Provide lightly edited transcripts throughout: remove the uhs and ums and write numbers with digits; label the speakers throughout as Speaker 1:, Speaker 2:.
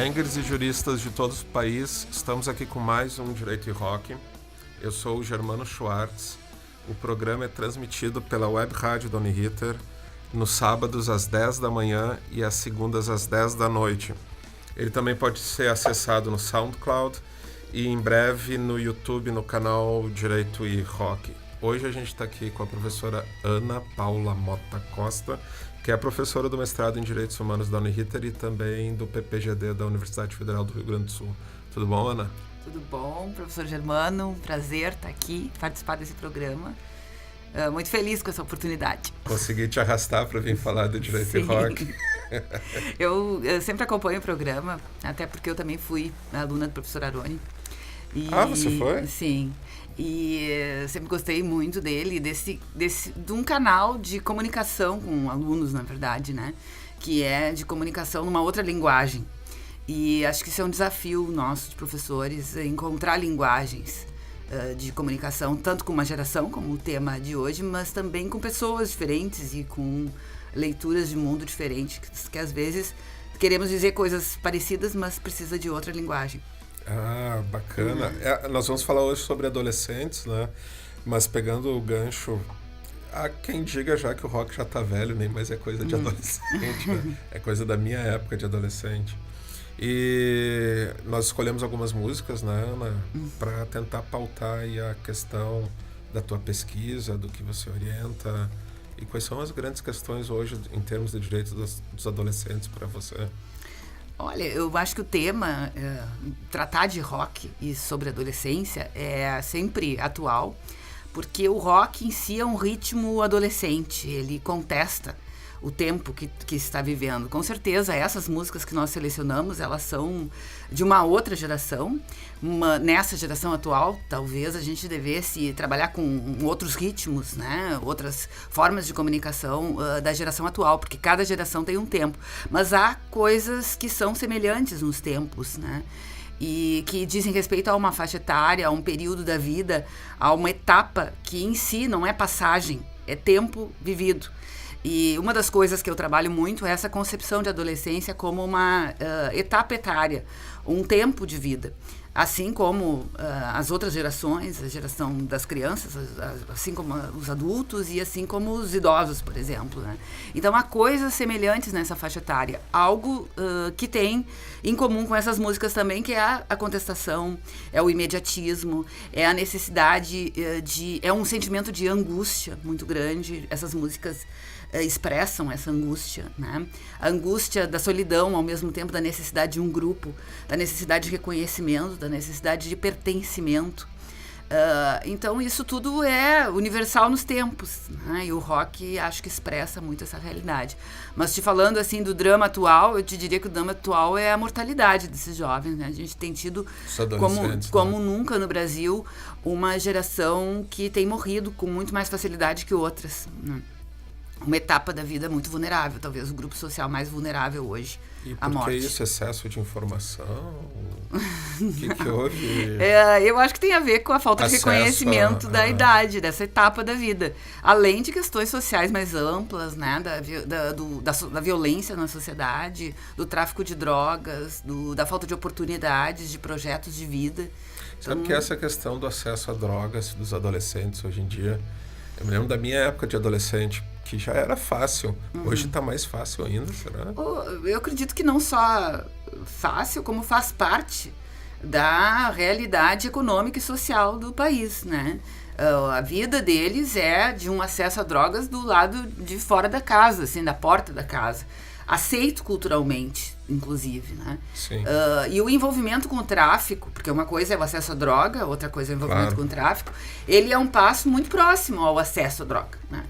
Speaker 1: bangers e juristas de todo o país, estamos aqui com mais um Direito e Rock. Eu sou o Germano Schwartz. O programa é transmitido pela web rádio da Uniriter nos sábados às 10 da manhã e às segundas às 10 da noite. Ele também pode ser acessado no SoundCloud e em breve no YouTube, no canal Direito e Rock. Hoje a gente está aqui com a professora Ana Paula Mota Costa, que é professora do mestrado em Direitos Humanos da Uniriter e também do PPGD da Universidade Federal do Rio Grande do Sul. Tudo bom, Ana?
Speaker 2: Tudo bom, professor Germano, um prazer estar aqui, participar desse programa. Muito feliz com essa oportunidade.
Speaker 1: Consegui te arrastar para vir falar do Direito e Rock.
Speaker 2: Eu sempre acompanho o programa, até porque eu também fui aluna do professor Aroni.
Speaker 1: Você foi?
Speaker 2: Sim. E sempre gostei muito dele, de um canal de comunicação com alunos, na verdade, né? Que é de comunicação numa outra linguagem. E acho que isso é um desafio nosso de professores, encontrar linguagens de comunicação, tanto com uma geração, como o tema de hoje, mas também com pessoas diferentes e com leituras de mundo diferente, que às vezes queremos dizer coisas parecidas, mas precisa de outra linguagem.
Speaker 1: Ah, bacana. Nós vamos falar hoje sobre adolescentes, né? Mas pegando o gancho, há quem diga já que o rock já tá velho, nem mais é coisa de adolescente, né? É coisa da minha época de adolescente. E nós escolhemos algumas músicas, né, Ana, para tentar pautar aí a questão da tua pesquisa, do que você orienta e quais são as grandes questões hoje em termos de direitos dos adolescentes para você.
Speaker 2: Olha, eu acho que o tema, tratar de rock e sobre adolescência é sempre atual, porque o rock em si é um ritmo adolescente, ele contesta o tempo que está vivendo. Com certeza, essas músicas que nós selecionamos, elas são de uma outra geração. Nessa geração atual, talvez a gente devesse trabalhar com outros ritmos, né? Outras formas de comunicação da geração atual, porque cada geração tem um tempo. Mas há coisas que são semelhantes nos tempos, né? E que dizem respeito a uma faixa etária, a um período da vida, a uma etapa que em si não é passagem, é tempo vivido. E uma das coisas que eu trabalho muito é essa concepção de adolescência como uma etapa etária, um tempo de vida. Assim como as outras gerações, a geração das crianças, assim como os adultos e assim como os idosos, por exemplo, né? Então, há coisas semelhantes nessa faixa etária. Algo que tem em comum com essas músicas também, que é a contestação, é o imediatismo, é a necessidade é um sentimento de angústia muito grande. Essas músicas expressam essa angústia, né? A angústia da solidão, ao mesmo tempo da necessidade de um grupo, da necessidade de reconhecimento, da necessidade de pertencimento. Então isso tudo é universal nos tempos, né? E o rock acho que expressa muito essa realidade. Mas te falando assim do drama atual, eu te diria que o drama atual é a mortalidade desses jovens, né? A gente tem tido, como nunca no Brasil, uma geração que tem morrido com muito mais facilidade que outras, né? Uma etapa da vida muito vulnerável, talvez o grupo social mais vulnerável hoje, a morte.
Speaker 1: E por que isso? Excesso de informação? O que houve?
Speaker 2: Eu acho que tem a ver com a falta de reconhecimento da idade, dessa etapa da vida. Além de questões sociais mais amplas, né, da violência na sociedade, do tráfico de drogas, da falta de oportunidades, de projetos de vida.
Speaker 1: Sabe que essa questão do acesso a drogas dos adolescentes hoje em dia, eu me lembro da minha época de adolescente, que já era fácil. Hoje está mais fácil ainda, será?
Speaker 2: Eu acredito que não só fácil, como faz parte da realidade econômica e social do país, né? A vida deles é de um acesso a drogas do lado de fora da casa, assim, da porta da casa. Aceito culturalmente, inclusive, né?
Speaker 1: Sim.
Speaker 2: E o envolvimento com o tráfico, porque uma coisa é o acesso à droga, outra coisa é o envolvimento com o tráfico, ele é um passo muito próximo ao acesso à droga, né?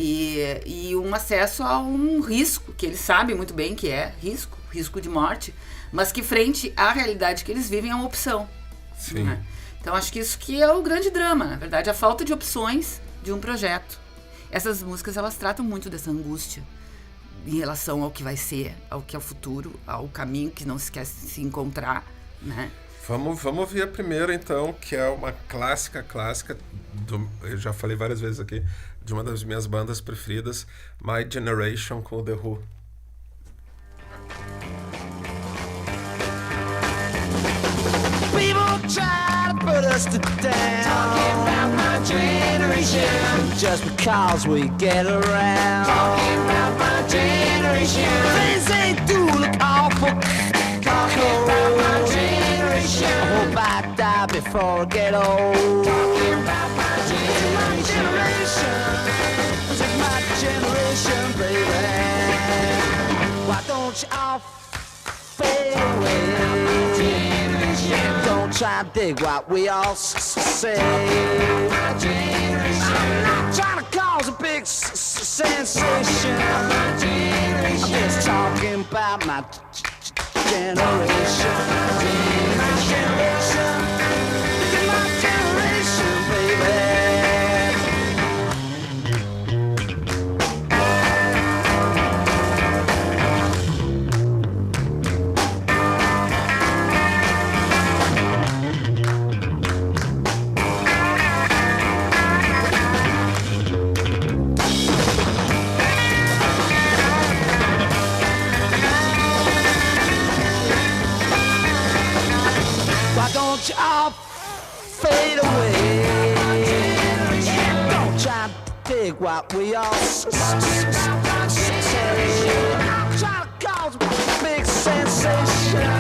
Speaker 2: E um acesso a um risco, que eles sabem muito bem que é risco de morte, mas que frente à realidade que eles vivem é uma opção.
Speaker 1: Sim.
Speaker 2: Né? Então acho que isso que é o grande drama, na verdade, a falta de opções de um projeto. Essas músicas, elas tratam muito dessa angústia em relação ao que vai ser, ao que é o futuro, ao caminho que não se quer se encontrar, né?
Speaker 1: Vamos ouvir a primeira, então, que é uma clássica, eu já falei várias vezes aqui, de uma das minhas bandas preferidas, My Generation, com The Who.
Speaker 3: put us to down. Talking about my generation. Just because we get around. Talking about my generation. Things they do look awful. Talking about my generation. I hope I die before I get old. Talking about my generation. This is my generation, baby. Why don't you all fade away? Don't try to dig what we all say. I'm not trying to cause a big sensation. I'm just talking about my generation. My generation. This is my generation, baby. Don't you all fade away? Don't try to dig what we all say. I'm trying to cause a big sensation.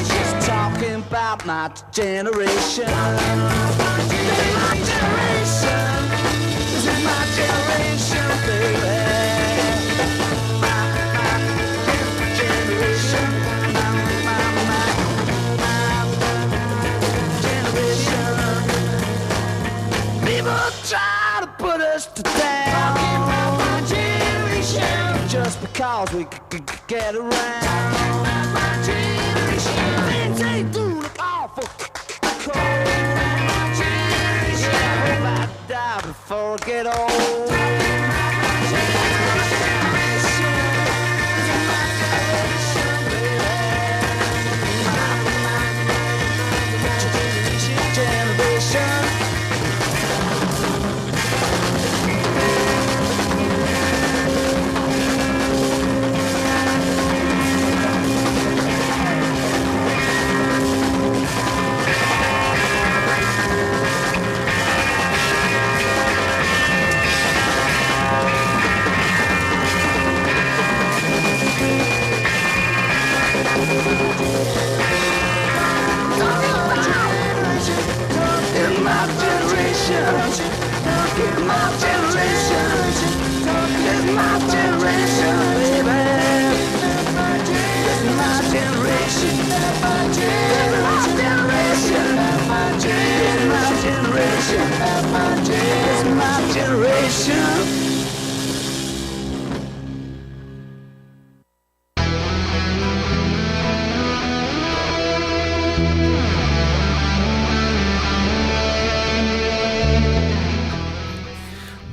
Speaker 3: Just talking about my generation. This is my generation. This is my generation, baby. My generation. People try to put us to down. Talking about my generation. Just because we get around. My generation. Things they do look awful cold. My generation. I hope I die before I get old. My generation. This is my generation, baby. My generation.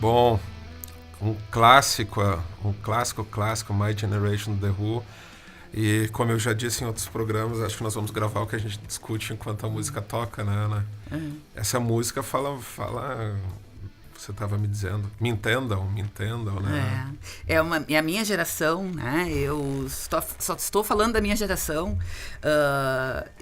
Speaker 1: Bom, um clássico, My Generation, The Who. E como eu já disse em outros programas, acho que nós vamos gravar o que a gente discute enquanto a música toca, né, Ana? Essa música fala... Você estava me dizendo, me entendam, né?
Speaker 2: É a minha geração, né? Eu só estou falando da minha geração.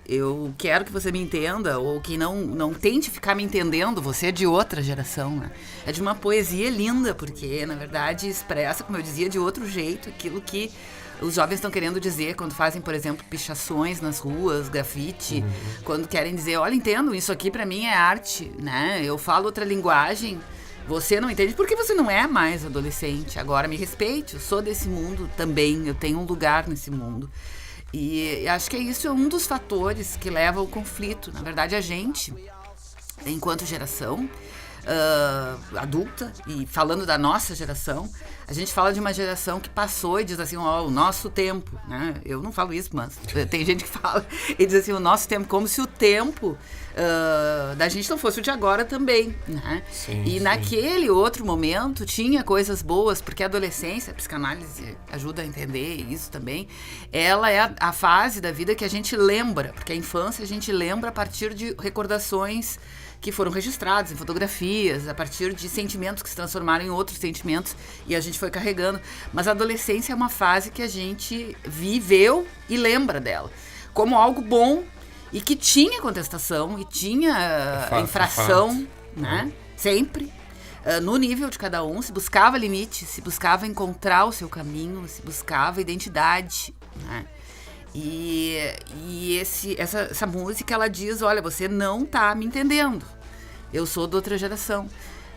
Speaker 2: Eu quero que você me entenda, ou que não tente ficar me entendendo, você é de outra geração, né? É de uma poesia linda, porque, na verdade, expressa, como eu dizia, de outro jeito, aquilo que os jovens estão querendo dizer quando fazem, por exemplo, pichações nas ruas, grafite, quando querem dizer, olha, entendo, isso aqui pra mim é arte, né? Eu falo outra linguagem. Você não entende porque você não é mais adolescente. Agora me respeite, eu sou desse mundo também, eu tenho um lugar nesse mundo. E acho que isso é um dos fatores que leva ao conflito. Na verdade, a gente, enquanto geração adulta, e falando da nossa geração, a gente fala de uma geração que passou e diz assim, o nosso tempo, né? Eu não falo isso, mas tem gente que fala e diz assim, o nosso tempo, como se o tempo da gente não fosse o de agora também, né?
Speaker 1: Sim,
Speaker 2: naquele outro momento tinha coisas boas, porque a adolescência, a psicanálise ajuda a entender isso também, ela é a fase da vida que a gente lembra, porque a infância a gente lembra a partir de recordações que foram registrados em fotografias, a partir de sentimentos que se transformaram em outros sentimentos e a gente foi carregando. Mas a adolescência é uma fase que a gente viveu e lembra dela como algo bom e que tinha contestação e tinha infração, né? Sempre. No nível de cada um, se buscava limite, se buscava encontrar o seu caminho, se buscava identidade, né? E essa música, ela diz, olha, você não tá me entendendo, eu sou de outra geração.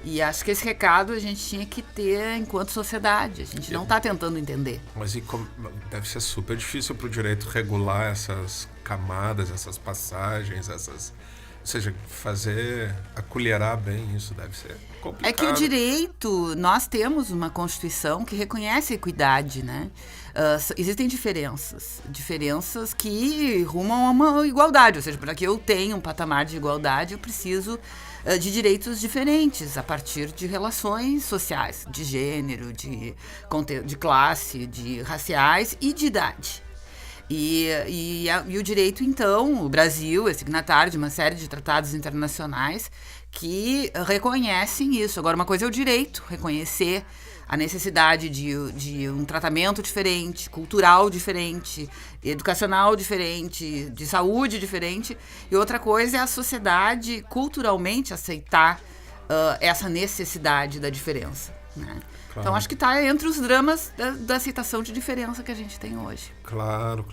Speaker 2: E acho que esse recado a gente tinha que ter enquanto sociedade, a gente não tá tentando entender.
Speaker 1: Mas deve ser super difícil pro direito regular essas camadas, essas passagens, ou seja, acolherar bem isso deve ser complicado.
Speaker 2: É que o direito, nós temos uma Constituição que reconhece a equidade, né? Existem diferenças que rumam a uma igualdade, ou seja, para que eu tenha um patamar de igualdade, eu preciso de direitos diferentes a partir de relações sociais, de gênero, de classe, de raciais e de idade. E o direito, então, o Brasil é signatário de uma série de tratados internacionais que reconhecem isso. Agora, uma coisa é o direito, reconhecer a necessidade de um tratamento diferente, cultural diferente, educacional diferente, de saúde diferente. E outra coisa é a sociedade culturalmente aceitar essa necessidade da diferença, né? Claro. Então, acho que está entre os dramas da aceitação de diferença que a gente tem hoje.
Speaker 1: Claro.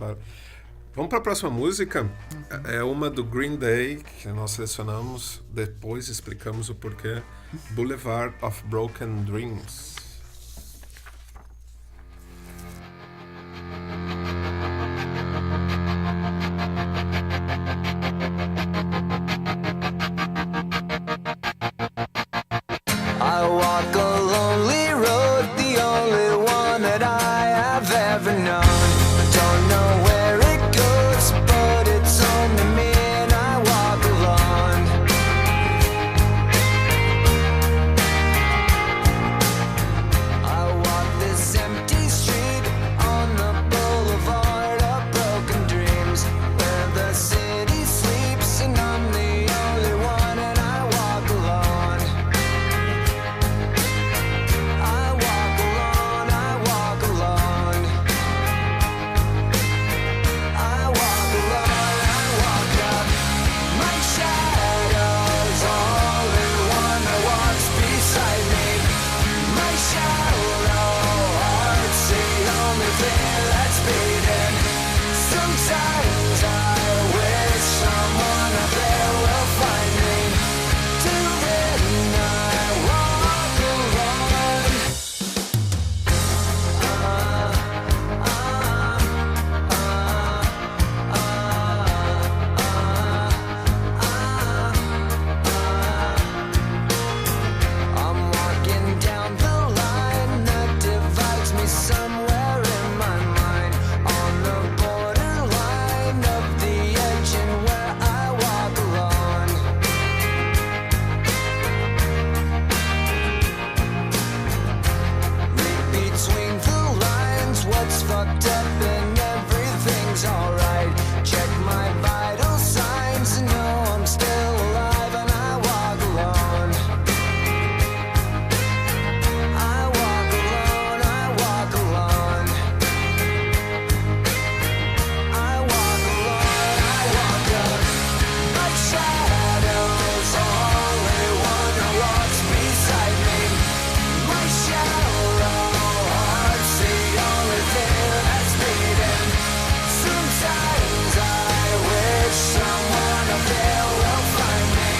Speaker 1: Vamos para a próxima música. É uma do Green Day, que nós selecionamos, depois explicamos o porquê. Boulevard of Broken Dreams.
Speaker 3: I walk a lonely road, the only one that I have ever known. Don't know where it goes, but it's only me and I walk alone. I walk this empty street on the boulevard of broken dreams, where the city sleeps and I'm the only one and I walk alone. I walk alone, I walk alone. I walk alone, I walk up. My shadow's only one that walks beside me. My shallow heart's the only thing that's beating. Sometimes I wish someone up there will find me. Till then I walk alone. I'm walking down the line that divides me somewhere in my mind, on the borderline of the edge and where I walk alone. Read between the lines, what's fucked up and everything's alright. Check my vital signs and know I'm still alive and I walk alone. I walk alone, I walk alone. I walk alone, I walk up. My shadow's only one that walks beside me. My shallow heart's the only thing that's beating. Sometimes I wish someone up there will find me.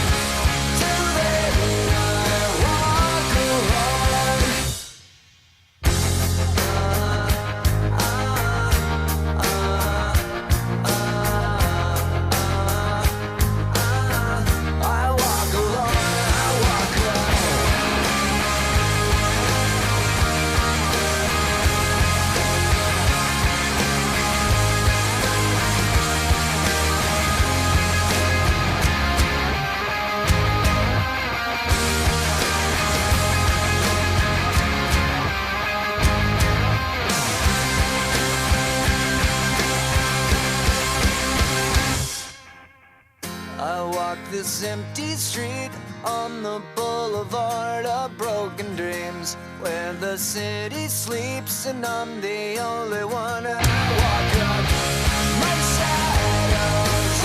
Speaker 3: Till then I walk alone. I walk alone, I walk alone. I walk this empty street on the boulevard of broken dreams, where the city sleeps and I'm the only one. I walk up. My shadow's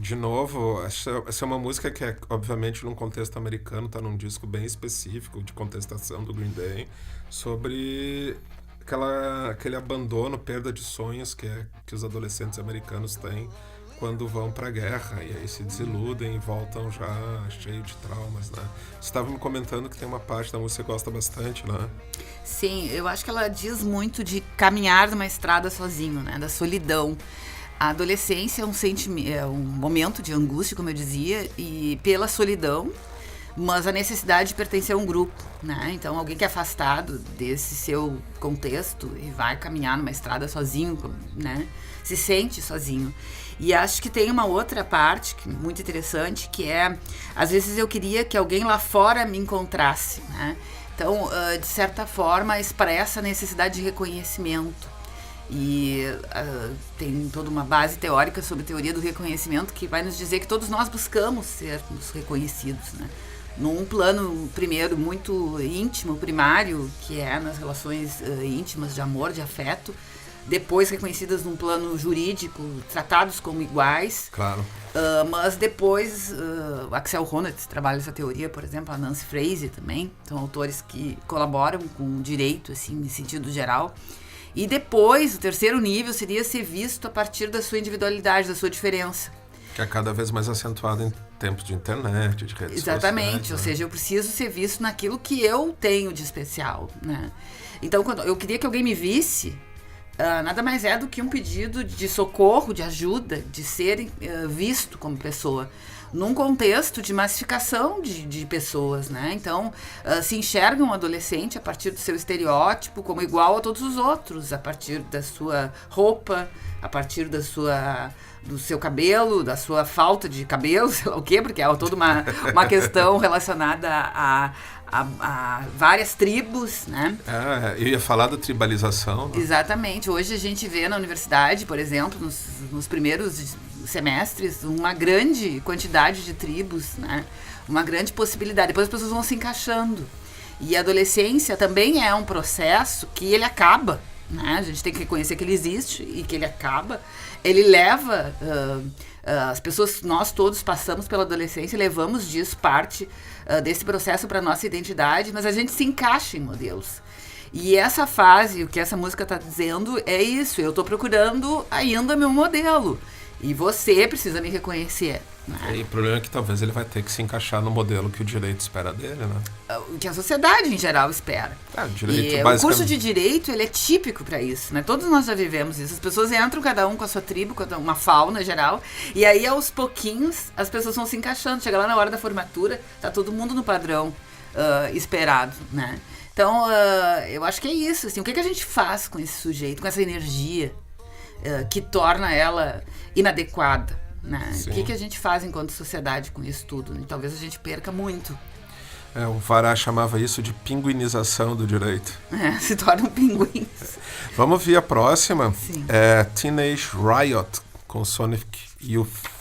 Speaker 1: de novo, essa é uma música que é, obviamente, num contexto americano, tá num disco bem específico de contestação do Green Day, sobre aquele abandono, perda de sonhos que os adolescentes americanos têm quando vão pra guerra, e aí se desiludem e voltam já cheio de traumas, né? Você estava me comentando que tem uma parte da música que você gosta bastante, né?
Speaker 2: Sim, eu acho que ela diz muito de caminhar numa estrada sozinho, né? Da solidão. A adolescência é um momento de angústia, como eu dizia, e pela solidão, mas a necessidade de pertencer a um grupo, né? Então, alguém que é afastado desse seu contexto e vai caminhar numa estrada sozinho, né? Se sente sozinho. E acho que tem uma outra parte muito interessante, que é, às vezes eu queria que alguém lá fora me encontrasse, né? Então, de certa forma, expressa a necessidade de reconhecimento. E tem toda uma base teórica sobre a teoria do reconhecimento que vai nos dizer que todos nós buscamos sermos reconhecidos, né? Num plano, primeiro, muito íntimo, primário, que é nas relações íntimas de amor, de afeto, depois reconhecidas num plano jurídico, tratados como iguais.
Speaker 1: Claro.
Speaker 2: Mas depois, Axel Honneth trabalha essa teoria, por exemplo, a Nancy Fraser também, são autores que colaboram com o direito, assim, em sentido geral. E depois, o terceiro nível seria ser visto a partir da sua individualidade, da sua diferença.
Speaker 1: Que é cada vez mais acentuado em tempos de internet, de redes
Speaker 2: Exatamente,
Speaker 1: sociais,
Speaker 2: ou
Speaker 1: né?
Speaker 2: seja, eu preciso ser visto naquilo que eu tenho de especial, né? Então, quando eu queria que alguém me visse, nada mais é do que um pedido de socorro, de ajuda, de ser visto como pessoa, num contexto de massificação de pessoas, né? Então, se enxerga um adolescente a partir do seu estereótipo como igual a todos os outros, a partir da sua roupa, a partir do seu cabelo, da sua falta de cabelo, sei lá o quê, porque é toda uma questão relacionada a várias tribos, né?
Speaker 1: Eu ia falar da tribalização, né?
Speaker 2: Exatamente. Hoje a gente vê na universidade, por exemplo, nos primeiros semestres, uma grande quantidade de tribos, né? Uma grande possibilidade. Depois as pessoas vão se encaixando. E a adolescência também é um processo que ele acaba, né? A gente tem que reconhecer que ele existe e que ele acaba. Ele leva... as pessoas, nós todos passamos pela adolescência, levamos disso parte desse processo para nossa identidade, mas a gente se encaixa em modelos. E essa fase, o que essa música está dizendo é isso, eu estou procurando ainda meu modelo. E você precisa me reconhecer. Né?
Speaker 1: E o problema é que talvez ele vai ter que se encaixar no modelo que o direito espera dele, né?
Speaker 2: O que a sociedade em geral espera.
Speaker 1: O direito
Speaker 2: O curso de direito, ele é típico para isso, né? Todos nós já vivemos isso. As pessoas entram cada um com a sua tribo, com uma fauna geral, e aí aos pouquinhos as pessoas vão se encaixando. Chega lá na hora da formatura, tá todo mundo no padrão esperado, né? Então, eu acho que é isso, assim. O que a gente faz com esse sujeito, com essa energia que torna ela inadequada, né? O que a gente faz enquanto sociedade com isso tudo? E talvez a gente perca muito.
Speaker 1: O Vará chamava isso de pinguinização do direito.
Speaker 2: Se tornam pinguins.
Speaker 1: Vamos ver a próxima.
Speaker 2: Sim.
Speaker 1: É Teenage Riot, com Sonic Youth.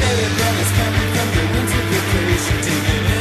Speaker 1: Everybody's coming from the winter vacation, taking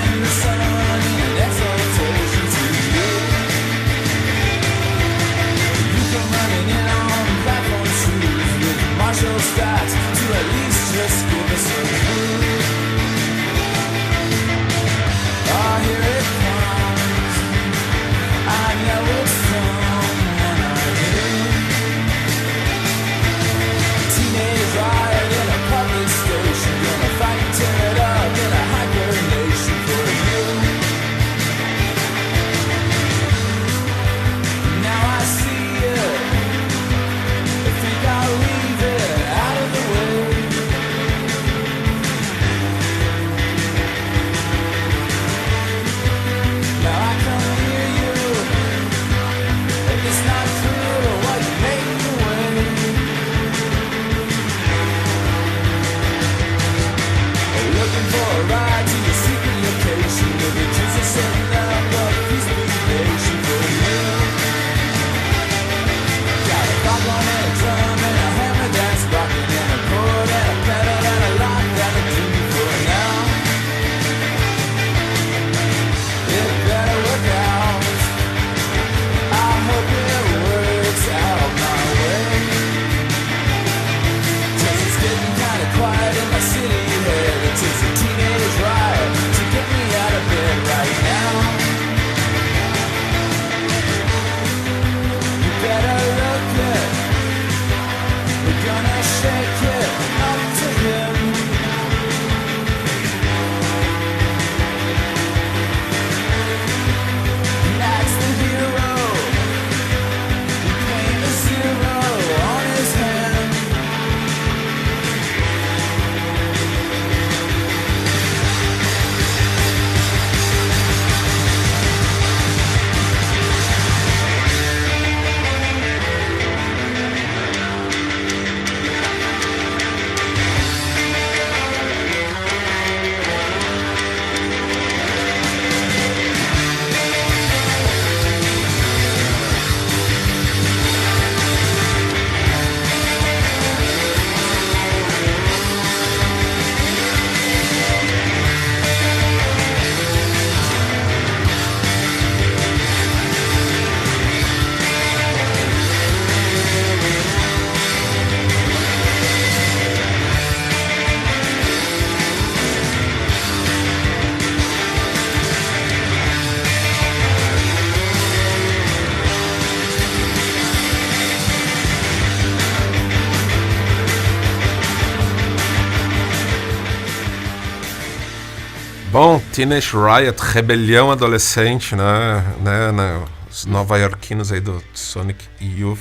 Speaker 1: Bom, Teenage Riot, rebelião adolescente, né, os nova-iorquinos aí do Sonic Youth.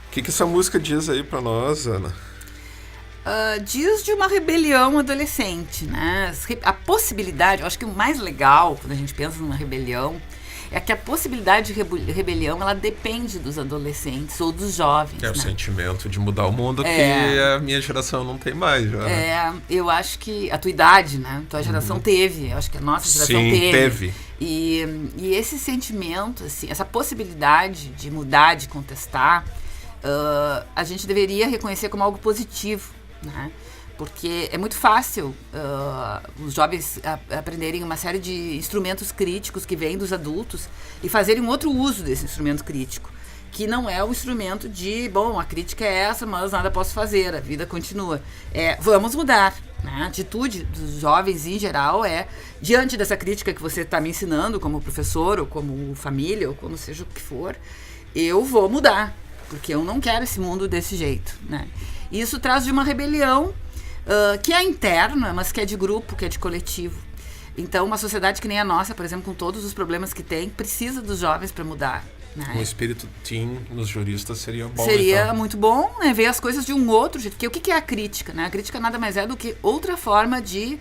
Speaker 1: O que essa música diz aí pra nós, Ana?
Speaker 2: Diz de uma rebelião adolescente, né? A possibilidade, eu acho que o mais legal quando a gente pensa numa rebelião é que a possibilidade de rebelião, ela depende dos adolescentes ou dos jovens.
Speaker 1: Que é o
Speaker 2: né?
Speaker 1: sentimento de mudar o mundo que a minha geração não tem mais já.
Speaker 2: Eu acho que a tua idade, né? Tua geração teve, eu acho que a nossa geração teve. E esse sentimento, assim, essa possibilidade de mudar, de contestar, a gente deveria reconhecer como algo positivo, né? Porque é muito fácil os jovens aprenderem uma série de instrumentos críticos que vêm dos adultos e fazerem um outro uso desse instrumento crítico, que não é o instrumento de, bom, a crítica é essa, mas nada posso fazer, a vida continua. Vamos mudar. Né? A atitude dos jovens em geral diante dessa crítica que você está me ensinando como professor, ou como família, ou como seja o que for, eu vou mudar, porque eu não quero esse mundo desse jeito. Né? E isso traz de uma rebelião que é interna, mas que é de grupo, que é de coletivo. Então, uma sociedade que nem a nossa, por exemplo, com todos os problemas que tem, precisa dos jovens para mudar. Né?
Speaker 1: Um espírito teen nos juristas seria bom.
Speaker 2: Seria
Speaker 1: então.
Speaker 2: muito bom, né, ver as coisas de um outro jeito. Porque o que é a crítica? Né? A crítica nada mais é do que outra forma de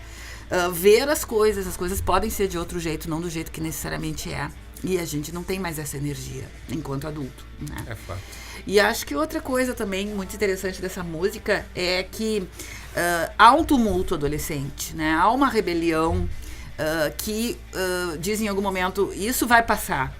Speaker 2: ver as coisas. As coisas podem ser de outro jeito, não do jeito que necessariamente é. E a gente não tem mais essa energia enquanto adulto. Né?
Speaker 1: É fato.
Speaker 2: E acho que outra coisa também muito interessante dessa música é que há um tumulto adolescente, né? Há uma rebelião que diz em algum momento, isso vai passar.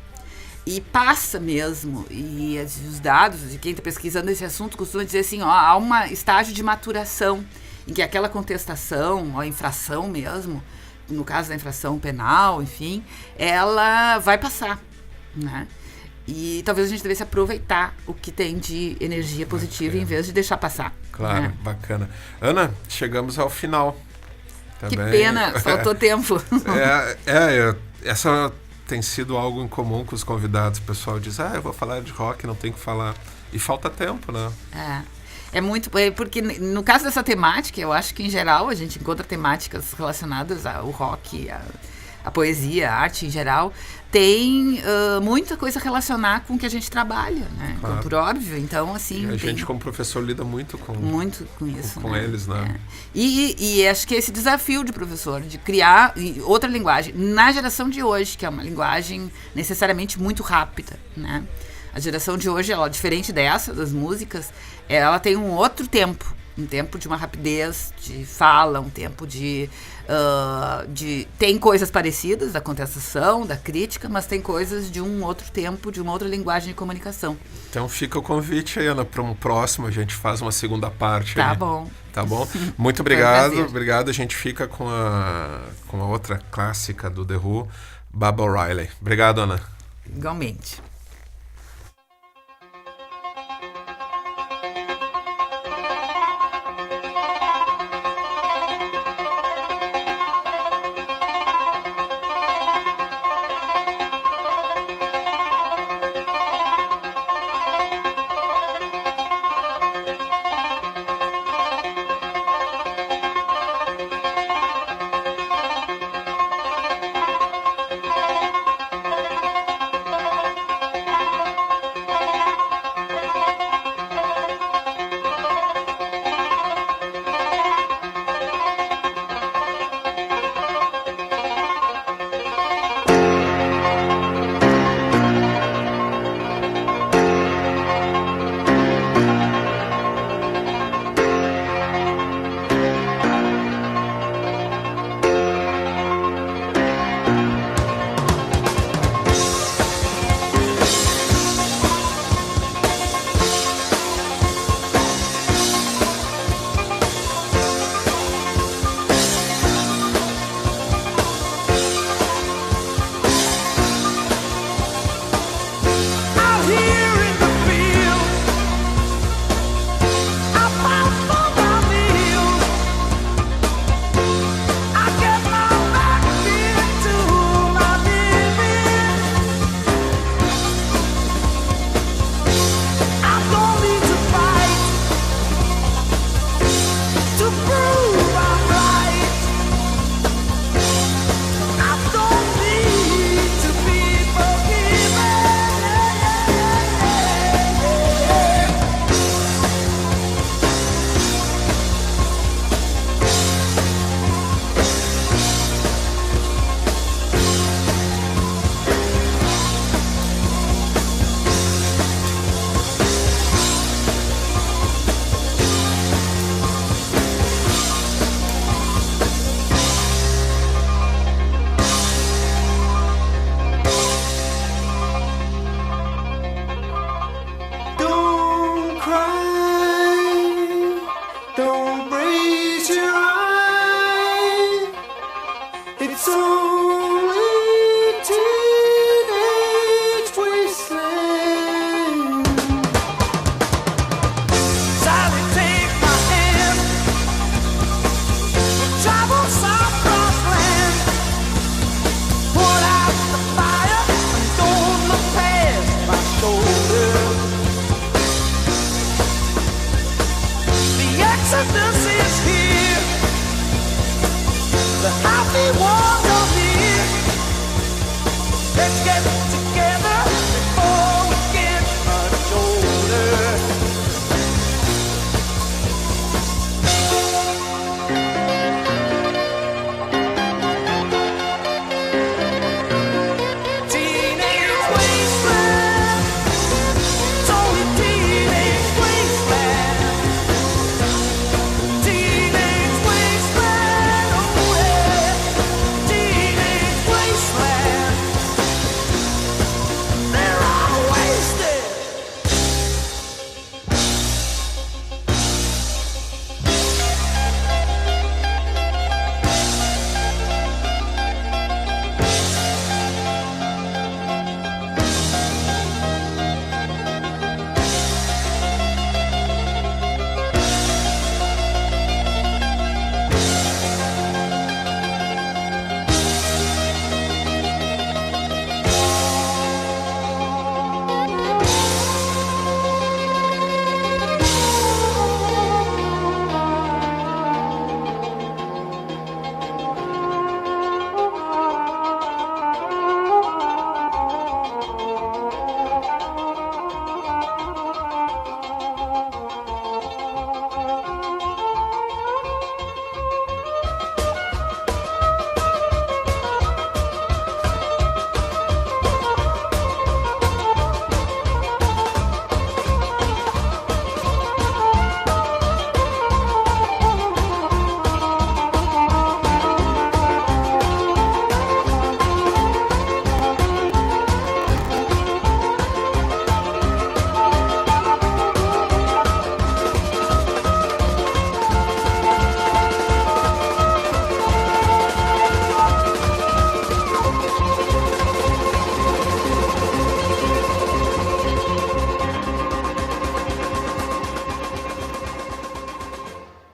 Speaker 2: E passa mesmo. E os dados de quem está pesquisando esse assunto costuma dizer assim, há um estágio de maturação em que aquela contestação, a infração mesmo, no caso da infração penal, enfim, ela vai passar, né? E talvez a gente devesse aproveitar o que tem de energia positiva em vez de deixar passar.
Speaker 1: Claro,
Speaker 2: né?
Speaker 1: Bacana. Ana, chegamos ao final.
Speaker 2: Que pena, faltou tempo.
Speaker 1: Essa tem sido algo em comum com os convidados. O pessoal diz, eu vou falar de rock, não tem que falar. E falta tempo, né?
Speaker 2: É muito, porque no caso dessa temática, eu acho que em geral a gente encontra temáticas relacionadas ao rock, a poesia, a arte em geral, tem muita coisa a relacionar com o que a gente trabalha, né?
Speaker 1: Claro.
Speaker 2: Por óbvio, então assim...
Speaker 1: E a gente como professor lida muito com
Speaker 2: isso,
Speaker 1: com
Speaker 2: né?
Speaker 1: eles, né?
Speaker 2: E acho que esse desafio de professor, de criar outra linguagem, na geração de hoje, que é uma linguagem necessariamente muito rápida, né? A geração de hoje, ela, diferente dessa, das músicas, ela tem um outro tempo. Um tempo de uma rapidez de fala, um tempo de tem coisas parecidas da contestação, da crítica, mas tem coisas de um outro tempo, de uma outra linguagem de comunicação.
Speaker 1: Então fica o convite aí, Ana, para um próximo, a gente faz uma segunda parte.
Speaker 2: Tá
Speaker 1: aí.
Speaker 2: bom.
Speaker 1: Tá bom? Muito obrigado. Obrigado. A gente fica com a outra clássica do The Who, Baba O'Reilly. Obrigado, Ana.
Speaker 2: Igualmente.
Speaker 3: Acceptance is here. The happy ones are here. Let's get together.